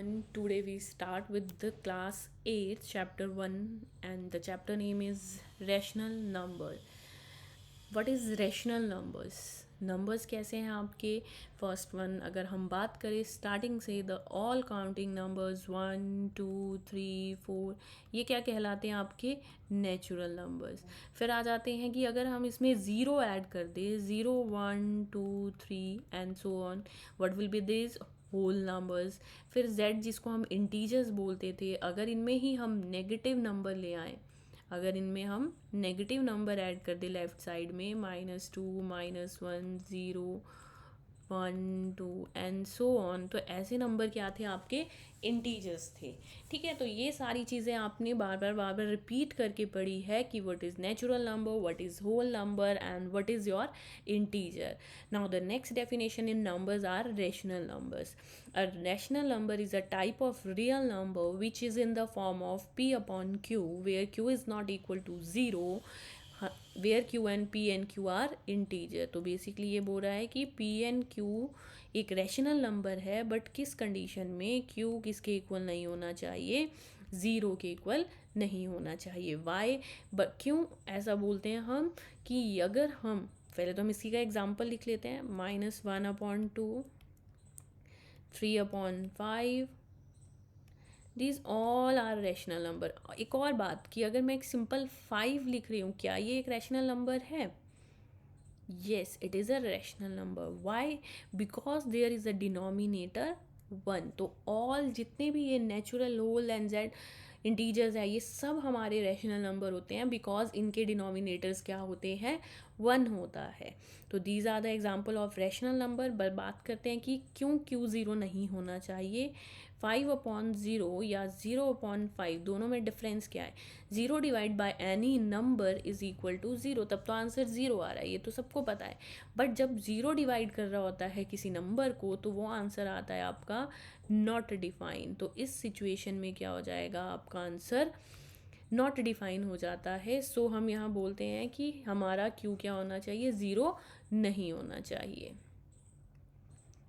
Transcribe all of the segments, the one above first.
And today we start with the class 8 chapter 1 and the chapter name is rational number. What is rational numbers? Numbers कैसे हैं आपके? First one अगर हम बात करें starting से, द ऑल काउंटिंग नंबर्स 1 2 3 4, ये क्या कहलाते हैं आपके? Natural numbers. फिर आ जाते हैं कि अगर हम इसमें ज़ीरो ऐड कर दें, 0 1 2 3 and so on, what will be this? Whole numbers. फिर z जिसको हम इंटीजर्स बोलते थे, अगर इनमें ही हम नेगेटिव नंबर ले आए, अगर इनमें हम नेगेटिव नंबर ऐड कर दे लेफ्ट साइड में, -2 -1 0 1 2 एंड सो ऑन, तो ऐसे नंबर क्या थे आपके? इंटीजर्स थे. ठीक है, तो ये सारी चीज़ें आपने बार बार रिपीट करके पढ़ी है कि what is natural number, what is whole number and what is your integer. Now the next definition in numbers are rational numbers. A rational number is a type of real number which is in the form of p upon q, where q is not equal to 0, where q and p and q are integer. तो basically ये बोल रहा है कि p and q एक rational number है, but किस condition में? q किसके इक्वल नहीं होना चाहिए? ज़ीरो के इक्वल नहीं होना चाहिए. वाई? क्यों ऐसा बोलते हैं हम? कि अगर हम पहले तो हम इसी का एग्जाम्पल लिख लेते हैं. -1/2, 3/5, these all are rational number. एक और बात कि अगर मैं एक सिंपल 5 लिख रही हूँ, क्या ये एक रैशनल नंबर है? Yes, it is a rational number. Why? Because there is a denominator 1. तो ऑल जितने भी ये natural, whole and Z integers है, ये सब हमारे रैशनल नंबर होते हैं, बिकॉज इनके डिनोमिनेटर्स क्या होते हैं? 1 होता है. तो these are the example of rational number. बात करते हैं कि क्यों क्यू ज़ीरो नहीं होना चाहिए. 5/0 या 0/5, दोनों में डिफरेंस क्या है? 0 divide by any number is equal to 0. तब तो आंसर 0 आ रहा है, ये तो सबको पता है. बट जब 0 डिवाइड कर रहा होता है किसी नंबर को, तो वो आंसर आता है आपका नॉट डिफाइन. तो इस सिचुएशन में क्या हो जाएगा? आपका आंसर नॉट डिफाइन हो जाता है. सो हम यहाँ बोलते हैं कि हमारा क्यू क्या होना चाहिए? 0 नहीं होना चाहिए.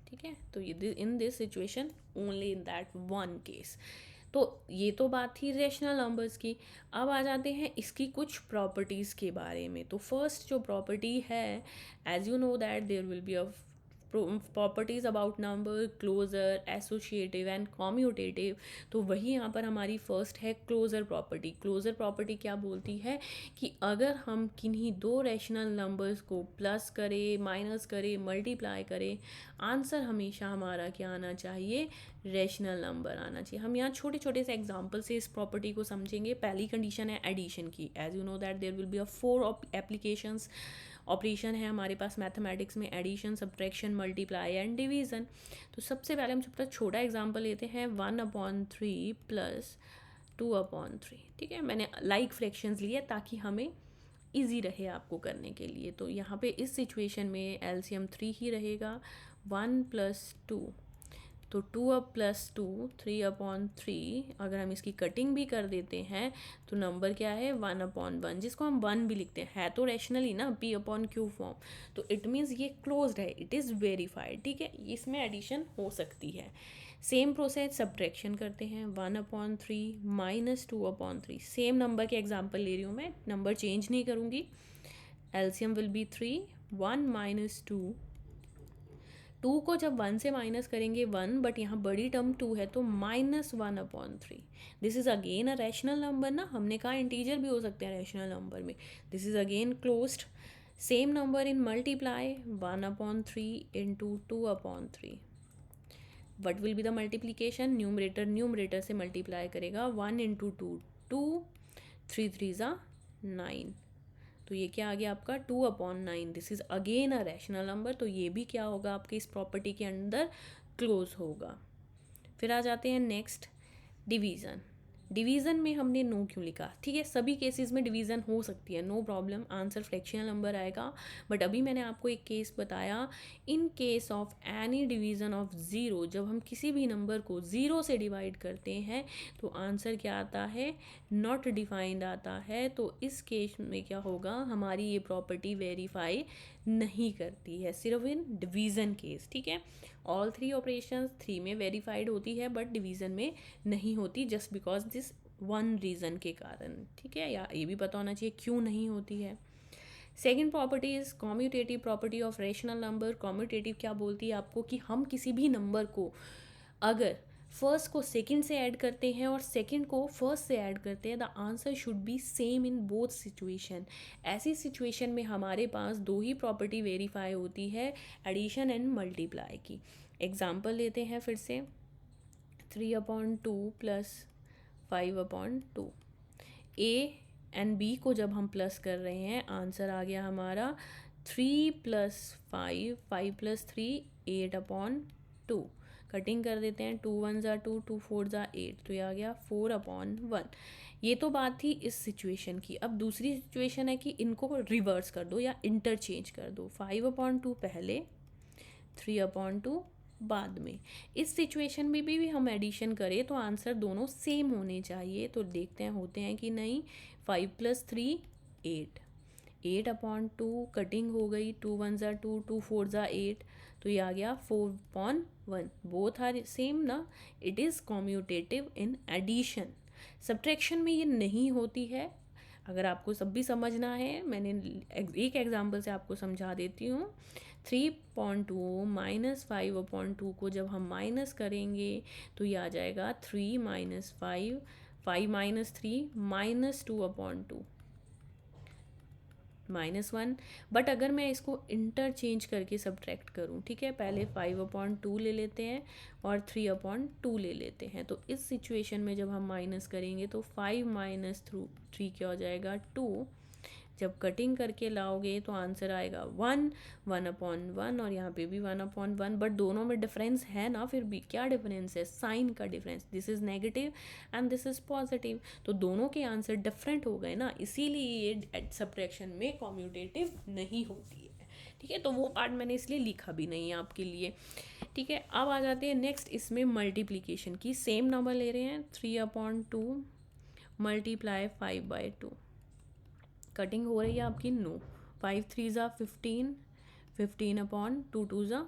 ठीक है, तो ये in this situation only in that one case. तो ये तो बात थी रेशनल नंबर्स की. अब आ जाते हैं इसकी कुछ प्रॉपर्टीज़ के बारे में. तो फर्स्ट जो प्रॉपर्टी है, as you know that there will be a properties about number, closure, associative and commutative. तो वही यहाँ पर हमारी फर्स्ट है क्लोजर प्रॉपर्टी. क्लोजर प्रॉपर्टी क्या बोलती है कि अगर हम किन्हीं दो रैशनल नंबर्स को प्लस करें, माइनस करें, मल्टीप्लाई करें, आंसर हमेशा हमारा क्या आना चाहिए? रैशनल नंबर आना चाहिए. हम यहाँ छोटे छोटे से एग्जांपल से इस प्रॉपर्टी को समझेंगे. पहली कंडीशन है एडिशन की. As you know that there will be a 4 applications. Operation है हमारे पास मैथमेटिक्स में, addition, subtraction, multiply and division. तो सबसे पहले हम सबसे छोटा एग्जांपल लेते हैं, 1/3 प्लस 2/3. ठीक है, मैंने लाइक फ्रैक्शंस लिए ताकि हमें इजी रहे आपको करने के लिए. तो यहाँ पे इस सिचुएशन में एलसीएम 3 ही रहेगा. 1 + 2, तो 2 + 2 3/3. अगर हम इसकी कटिंग भी कर देते हैं तो नंबर क्या है? 1/1, जिसको हम 1 भी लिखते हैं. है तो रैशनली ना, P/Q फॉर्म. तो इट मीन्स ये क्लोज्ड है, इट इज़ वेरीफाइड. ठीक है, इसमें एडिशन हो सकती है. सेम प्रोसेस सब्ट्रैक्शन करते हैं. 1/3 - 2/3. सेम नंबर के एग्जाम्पल ले रही हूँ मैं, नंबर चेंज नहीं करूँगी. LCM will be 3. 1 - 2. 2 को जब 1 से माइनस करेंगे 1, बट यहाँ बड़ी टर्म 2 है, तो -1/3. This is again a rational number ना. हमने कहा इंटीजर भी हो सकते हैं रैशनल नंबर में. This is again closed. Same number in multiply, 1/3 × 2/3. What will be the multiplication? Numerator से मल्टीप्लाई करेगा. 1 × 2 2, 3 3 9. तो ये क्या आ गया आपका? 2/9. This is again a rational number. तो ये भी क्या होगा आपके इस प्रॉपर्टी के अंदर? क्लोज होगा. फिर आ जाते हैं नेक्स्ट, डिवीज़न. डिवीज़न में हमने नो क्यों लिखा? ठीक है, सभी केसेस में डिवीज़न हो सकती है, no problem, answer fractional number आएगा. बट अभी मैंने आपको एक केस बताया, in case of any division of zero, जब हम किसी भी नंबर को ज़ीरो से डिवाइड करते हैं तो आंसर क्या आता है? नॉट डिफाइंड आता है. तो इस केस में क्या होगा? हमारी ये प्रॉपर्टी वेरीफाई नहीं करती है, सिर्फ इन डिवीज़न केस, ठीक है। ऑल थ्री ऑपरेशंस 3 में वेरीफाइड होती है बट डिवीज़न में नहीं होती, just because this one reason के कारण, ठीक है। या ये भी पता होना चाहिए क्यों नहीं होती है। Second property is commutative property of rational number. Commutative क्या बोलती है आपको कि हम किसी भी नंबर को अगर फर्स्ट को सेकंड से ऐड करते हैं और सेकंड को फर्स्ट से ऐड करते हैं, the answer should be same in both situation. ऐसी सिचुएशन में हमारे पास दो ही प्रॉपर्टी वेरीफाई होती है, एडिशन एंड मल्टीप्लाई की। एग्जाम्पल लेते हैं फिर से, 3/2 प्लस 5/2। ए एंड बी को जब हम प्लस कर रहे हैं, आंसर आ गया हमारा 3 + 5, 5 + 3, 8/2। कटिंग कर देते हैं, 2 1 ज़ा 2, 2 4 ज़ा 8, तो ये आ गया 4/1। ये तो बात थी इस सिचुएशन की। अब दूसरी सिचुएशन है कि इनको रिवर्स कर दो या इंटरचेंज कर दो, 5/2 पहले, 3/2 बाद में। इस सिचुएशन में भी हम एडिशन करें तो आंसर दोनों सेम होने चाहिए। तो देखते हैं होते हैं कि नहीं। 5 + 3 8, 8/2 कटिंग हो गई, 2 1 ज़ा 2, 2 4 ज़ा 8, तो ये आ गया 4/1। बोथ आर सेम ना, it is commutative in addition. Subtraction में ये नहीं होती है। अगर आपको सब भी समझना है, मैंने एक एग्जांपल से आपको समझा देती हूँ। 3/2 - 5/2 को जब हम माइनस करेंगे तो ये आ जाएगा 3 - 5, 5 - 3 -2/2, -1। बट अगर मैं इसको इंटरचेंज करके सब्ट्रैक्ट करूँ, ठीक है, पहले 5/2 ले लेते हैं और 3/2 ले लेते हैं, तो इस सिचुएशन में जब हम माइनस करेंगे तो 5 - 3 क्या हो जाएगा, 2। जब कटिंग करके लाओगे तो आंसर आएगा 1, 1/1, और यहाँ पे भी 1/1, बट दोनों में डिफरेंस है ना। फिर भी क्या डिफरेंस है, साइन का difference. This is negative and this is positive, तो दोनों के आंसर डिफरेंट हो गए ना, इसीलिए ये सब्ट्रैक्शन में कॉम्यूटेटिव नहीं होती है, ठीक है। तो वो पार्ट मैंने इसलिए लिखा भी नहीं है आपके लिए, ठीक है। अब आ जाते हैं नेक्स्ट, इसमें मल्टीप्लीकेशन की। सेम नंबर ले रहे हैं, 3/2 मल्टीप्लाई 5/2। कटिंग हो रही है आपकी, नो। 5 3 ज़ा 15, 15/2, 2 ज़ा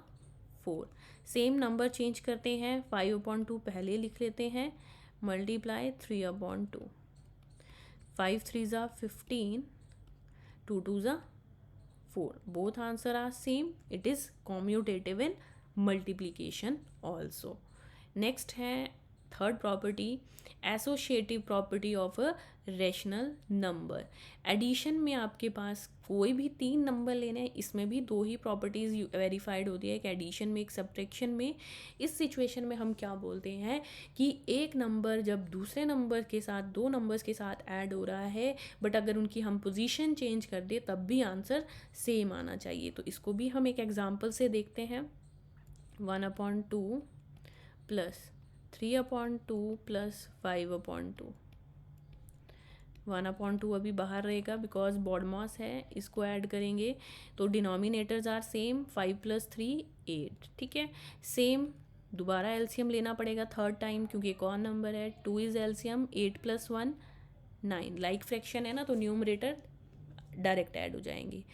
4। सेम नंबर चेंज करते हैं, 5/2 पहले लिख लेते हैं, मल्टीप्लाई 3/2। 5 3 ज़ा 15, 2 2 ज़ा 4। Both answer are same, it is commutative in multiplication also. Next है third property, associative property of a rational number. Addition में आपके पास कोई भी 3 नंबर लेने हैं, इसमें भी 2 ही प्रॉपर्टीज़ वेरीफाइड होती है, एक एडिशन में एक सब्ट्रैक्शन में। इस सिचुएशन में हम क्या बोलते हैं कि एक नंबर जब दूसरे नंबर के साथ, 2 नंबर्स के साथ ऐड हो रहा है, बट अगर उनकी हम पोजीशन चेंज कर दे तब भी आंसर सेम आना चाहिए। तो इसको भी हम एक एग्जांपल से देखते हैं। 1/2 प्लस 3/2 प्लस 5/2। 1/2 अभी बाहर रहेगा बिकॉज बॉडमॉस है, इसको ऐड करेंगे तो डिनोमिनेटर्स आर सेम, 5 + 3 8, ठीक है। सेम दोबारा एलसीएम लेना पड़ेगा थर्ड टाइम, क्योंकि एक और नंबर है, 2 इज एलसीएम, 8 + 1 9। लाइक फ्रैक्शन है ना, तो न्यूमरेटर डायरेक्ट ऐड हो जाएंगे।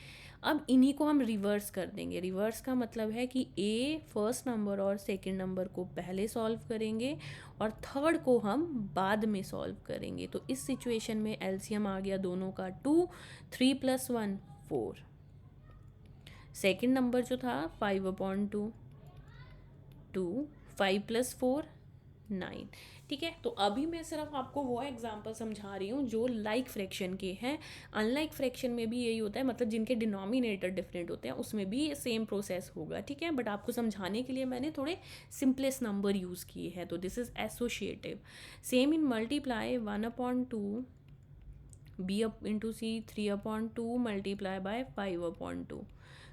अब इन्हीं को हम रिवर्स कर देंगे। रिवर्स का मतलब है कि ए फर्स्ट नंबर और सेकंड नंबर को पहले सॉल्व करेंगे और थर्ड को हम बाद में सॉल्व करेंगे। तो इस सिचुएशन में एलसीएम आ गया दोनों का 2, 3 + 1 4। सेकंड नंबर जो था 5/2, 2, 5 + 4 9, ठीक है। तो अभी मैं सिर्फ आपको वो एग्जांपल समझा रही हूँ जो लाइक फ्रैक्शन के हैं। अनलाइक फ्रैक्शन में भी यही होता है, मतलब जिनके डिनोमिनेटर डिफरेंट होते हैं उसमें भी ये सेम प्रोसेस होगा, ठीक है। बट आपको समझाने के लिए मैंने थोड़े सिंपलेस्ट नंबर यूज़ किए हैं। तो this is associative. Same in multiply, 1/2 B into C, 3/2 multiply by 5/2।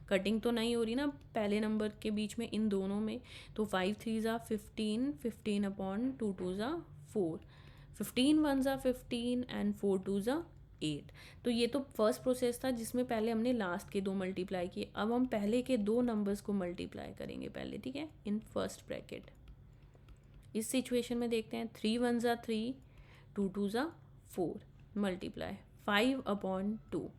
Cutting तो नहीं हो रही ना पहले नंबर के बीच में, इन दोनों में, तो 5 3 ज़ा 15, 15/2, 2 ज़ा 4, 15 1 ज़ा 15 एंड 4 2 ज़ा 8। तो ये तो फर्स्ट प्रोसेस था जिसमें पहले हमने लास्ट के 2 मल्टीप्लाई किए। अब हम पहले के 2 नंबर्स को मल्टीप्लाई करेंगे पहले, ठीक है, इन फर्स्ट ब्रैकेट। इस सिचुएशन में देखते हैं, 3 1 ज़ा 3, 2 2 ज़ा 4, मल्टीप्लाई 5/2।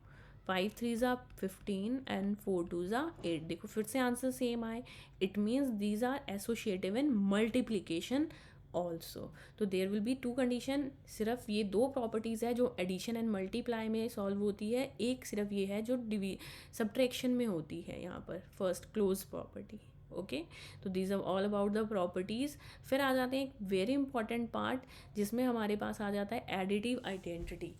5 3 ज़ा 15 एंड 4 2 ज़ा 8। देखो फिर से आंसर सेम आए। It means these are associative in multiplication also. तो there will be two condition. सिर्फ ये दो प्रॉपर्टीज़ है जो एडिशन एंड मल्टीप्लाई में सॉल्व होती है, एक सिर्फ ये है जो सब्ट्रैक्शन में होती है यहाँ पर, फर्स्ट क्लोज प्रॉपर्टी। ओके, तो these are all about the properties. फिर आ जाते हैं एक वेरी इंपॉर्टेंट पार्ट जिसमें हमारे पास आ जाता है एडिटिव आइडेंटिटी।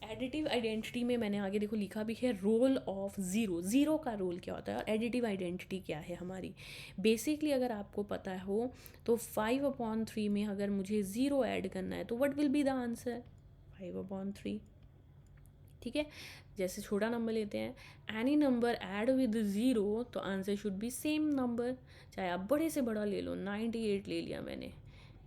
एडिटिव आइडेंटिटी में मैंने आगे देखो लिखा भी है रोल ऑफ ज़ीरो। ज़ीरो का रोल क्या होता है और एडिटिव आइडेंटिटी क्या है हमारी। बेसिकली अगर आपको पता हो तो 5/3 में अगर मुझे ज़ीरो ऐड करना है तो what will be the answer, 5/3। ठीक है, जैसे छोटा नंबर लेते हैं, any number add with zero तो answer should be same number. चाहे आप बड़े से बड़ा ले लो, 98 ले लिया मैंने,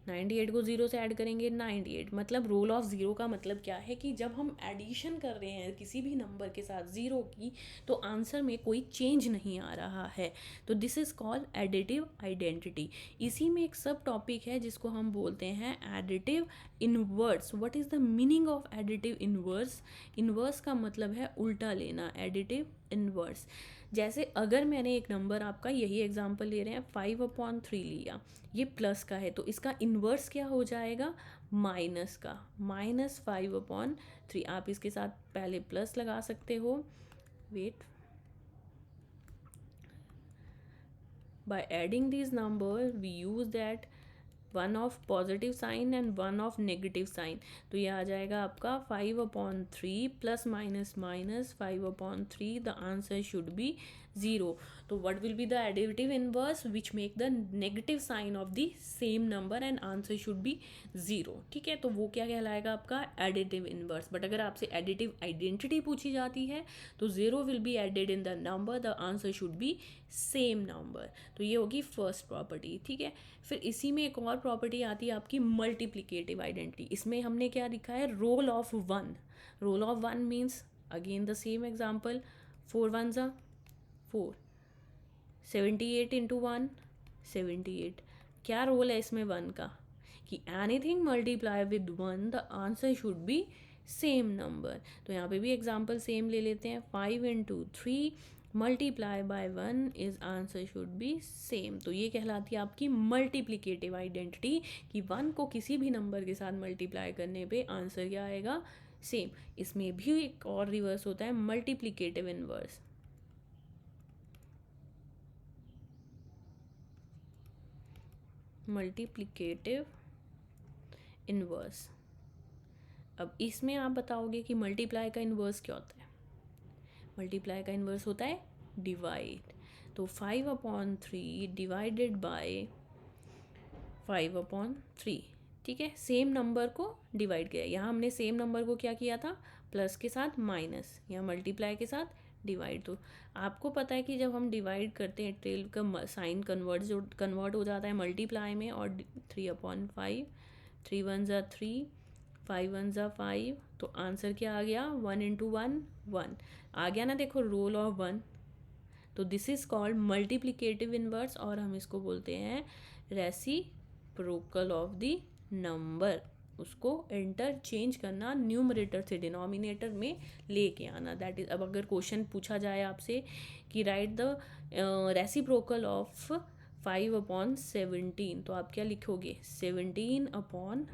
98 को ज़ीरो से ऐड करेंगे 98। मतलब रोल ऑफ ज़ीरो का मतलब क्या है कि जब हम एडिशन कर रहे हैं किसी भी नंबर के साथ ज़ीरो की तो आंसर में कोई चेंज नहीं आ रहा है। तो this is called additive identity. इसी में एक सब टॉपिक है जिसको हम बोलते हैं additive inverse. What is the meaning of additive inverse? Inverse का मतलब है उल्टा लेना, एडिटिव इनवर्स। जैसे अगर मैंने एक नंबर, आपका यही एग्जांपल ले रहे हैं, 5/3 लिया, ये प्लस का है तो इसका इन्वर्स क्या हो जाएगा, माइनस का, -5/3। आप इसके साथ पहले प्लस लगा सकते हो, wait, by adding this number we use that one of positive sign and one of negative sign. तो ये आ जाएगा आपका 5/3 plus minus minus 5/3, the answer should be zero. तो what will be the additive inverse which make the negative sign of the same number and answer should be zero. ठीक है, तो वो क्या कहलाएगा आपका एडिटिव इनवर्स। बट अगर आपसे एडिटिव आइडेंटिटी पूछी जाती है तो zero will be added in the number, the answer should be same number. तो ये होगी फर्स्ट प्रॉपर्टी। ठीक है, फिर इसी में एक और प्रॉपर्टी आती है आपकी मल्टीप्लिकेटिव आइडेंटिटी। इसमें हमने क्या लिखा है, role of one. Role of one means again the same example, 4 1 ज़ा 4, 78 इंटू 1 78। क्या रोल है इसमें वन का कि anything multiply with one the answer should be same number. तो यहाँ पे भी एग्जाम्पल सेम ले लेते हैं, 5 into 3 multiply by 1 is answer should be same. तो ये कहलाती है आपकी मल्टीप्लिकेटिव आइडेंटिटी कि वन को किसी भी नंबर के साथ मल्टीप्लाई करने पे आंसर क्या आएगा, सेम। इसमें भी एक और रिवर्स होता है, मल्टीप्लिकेटिव इनवर्स। Multiplicative inverse. अब इसमें आप बताओगे कि मल्टीप्लाई का इनवर्स क्या होता है। मल्टीप्लाई का इन्वर्स होता है डिवाइड। तो 5/3 डिवाइडेड बाय 5/3। ठीक है, सेम नंबर को डिवाइड किया। यहाँ हमने सेम नंबर को क्या किया था, प्लस के साथ माइनस, या मल्टीप्लाई के साथ डिवाइड। तो आपको पता है कि जब हम डिवाइड करते हैं टेल का साइन कन्वर्ट हो जाता है मल्टीप्लाई में, और 3/5, 3 1 ज़ा 3, 5 1 ज़ा 5। तो आंसर क्या आ गया, 1 इंटू 1 1 आ गया ना। देखो रोल ऑफ वन। तो this is called multiplicative inverse, और हम इसको बोलते हैं रेसिप्रोकल ऑफ द नंबर। उसको इंटरचेंज करना, न्यूमरेटर से डिनोमिनेटर में लेके आना, दैट इज। अब अगर क्वेश्चन पूछा जाए आपसे कि राइट द रेसिप्रोकल ऑफ 5/17, तो आप क्या लिखोगे, 17/5।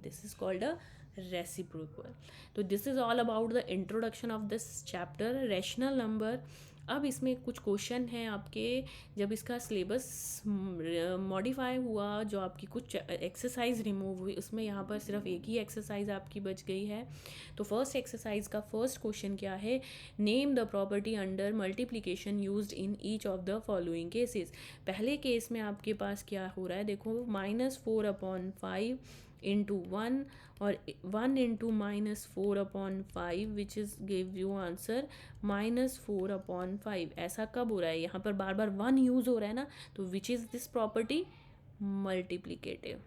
This is called a reciprocal. तो this is all about the introduction of this chapter, rational number. अब इसमें कुछ क्वेश्चन हैं आपके, जब इसका सिलेबस मॉडिफाई हुआ, जो आपकी कुछ एक्सरसाइज रिमूव हुई, उसमें यहाँ पर सिर्फ एक ही एक्सरसाइज आपकी बच गई है। तो फर्स्ट एक्सरसाइज का फर्स्ट क्वेश्चन क्या है, name the property under multiplication used in each of the following cases. पहले केस में आपके पास क्या हो रहा है, देखो -4/5 इंटू 1 और 1 into -4/5 which is give you answer -4/5। ऐसा कब हो रहा है, यहाँ पर बार बार 1 यूज हो रहा है ना, तो which is this property, multiplicative.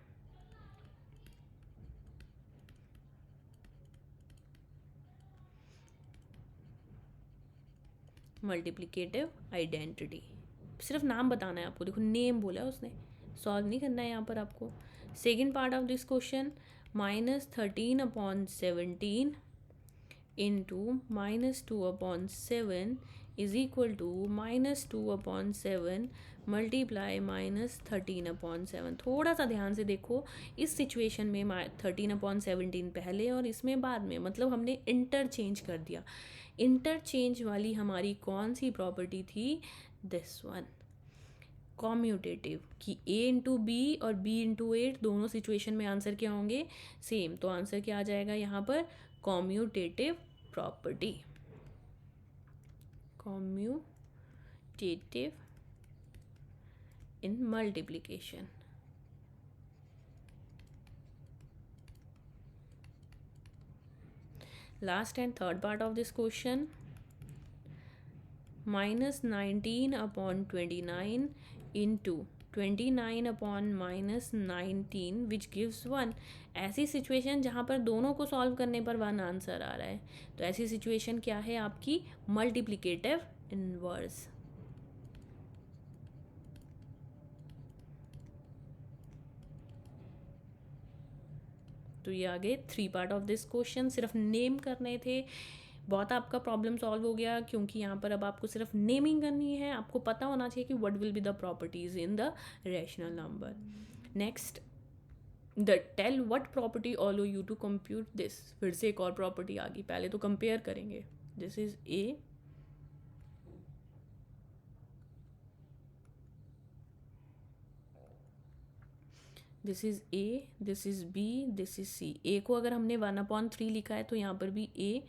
Multiplicative identity. सिर्फ नाम बताना है आपको, देखो नेम बोला है उसने, सॉल्व नहीं करना है यहाँ पर आपको। Second part of this question, -13/17 into -2/7 is equal to -2/7 multiply -13/7। थोड़ा सा ध्यान से देखो, इस सिचुएशन में 13/17 पहले और इसमें बाद में, मतलब हमने इंटरचेंज कर दिया। इंटरचेंज वाली हमारी कौन सी प्रॉपर्टी थी? दिस वन, कॉम्यूटेटिव, कि a इंटू बी और b इंटू 8 दोनों सिचुएशन में आंसर क्या होंगे? सेम। तो आंसर क्या आ जाएगा यहाँ पर? Commutative property. Commutative in multiplication. Last and third part of this question, -19/29 into 29/-19 which gives 1। ऐसी सिचुएशन जहाँ पर दोनों को सॉल्व करने पर 1 आंसर आ रहा है, तो ऐसी सिचुएशन क्या है आपकी? Multiplicative inverse. तो ये आगे 3 पार्ट ऑफ दिस क्वेश्चन, सिर्फ नेम करने थे। बहुत आपका प्रॉब्लम सॉल्व हो गया, क्योंकि यहाँ पर अब आपको सिर्फ नेमिंग करनी है। आपको पता होना चाहिए कि what will be the properties in the rational number. Next, the tell what property allow you to compute this. फिर से एक और प्रॉपर्टी आ गई, पहले तो कंपेयर करेंगे। This is A, this is A, this is B, this is C. A को अगर हमने 1/3 लिखा है तो यहाँ पर भी ए,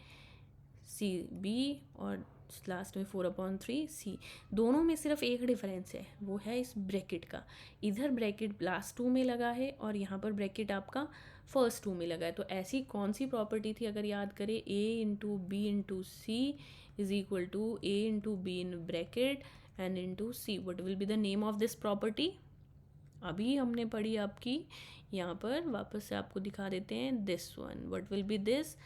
सी, बी, और लास्ट में 4/3 सी। दोनों में सिर्फ एक डिफरेंस है, वो है इस ब्रैकेट का। इधर ब्रैकेट लास्ट 2 में लगा है और यहाँ पर ब्रैकेट आपका फर्स्ट 2 में लगा है। तो ऐसी कौन सी प्रॉपर्टी थी? अगर याद करें, A into B into C is equal to A into B in bracket and into C. What will be the name of this property? अभी हमने पढ़ी आपकी, यहाँ पर वापस से आपको दिखा देते हैं। This one, what will be this?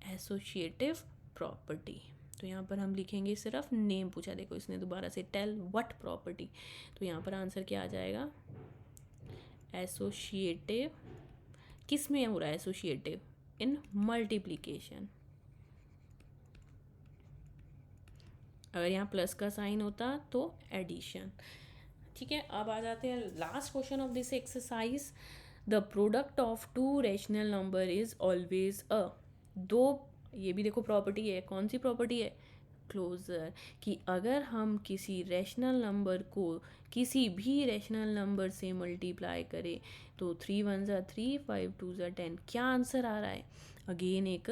Associative property. तो यहाँ पर हम लिखेंगे, सिर्फ नेम पूछा, देखो इसने दोबारा से, टेल व्हाट प्रॉपर्टी। तो यहाँ पर आंसर क्या आ जाएगा? एसोसिएटिव। किस में हो रहा है एसोसिएटिव? इन मल्टीप्लिकेशन। अगर यहाँ प्लस का साइन होता तो एडिशन। ठीक है, अब आ जाते हैं last question of this exercise. The product of 2 rational number is always a. दो, ये भी देखो प्रॉपर्टी है, कौन सी प्रॉपर्टी है? क्लोजर, कि अगर हम किसी रैशनल नंबर को किसी भी रैशनल नंबर से मल्टीप्लाई करें तो 3 1 ज़ा 3, 5 2 ज़ा 10, क्या आंसर आ रहा है? अगेन एक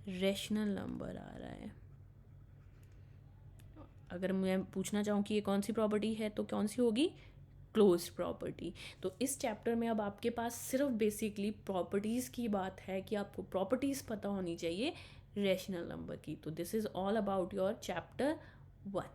रैशनल नंबर आ रहा है। अगर मैं पूछना चाहूँ कि ये कौन सी प्रॉपर्टी है, तो कौन सी होगी? Close property. तो इस चैप्टर में अब आपके पास सिर्फ बेसिकली प्रॉपर्टीज़ की बात है कि आपको प्रॉपर्टीज़ पता होनी चाहिए रैशनल नंबर की। तो this is all about your chapter 1।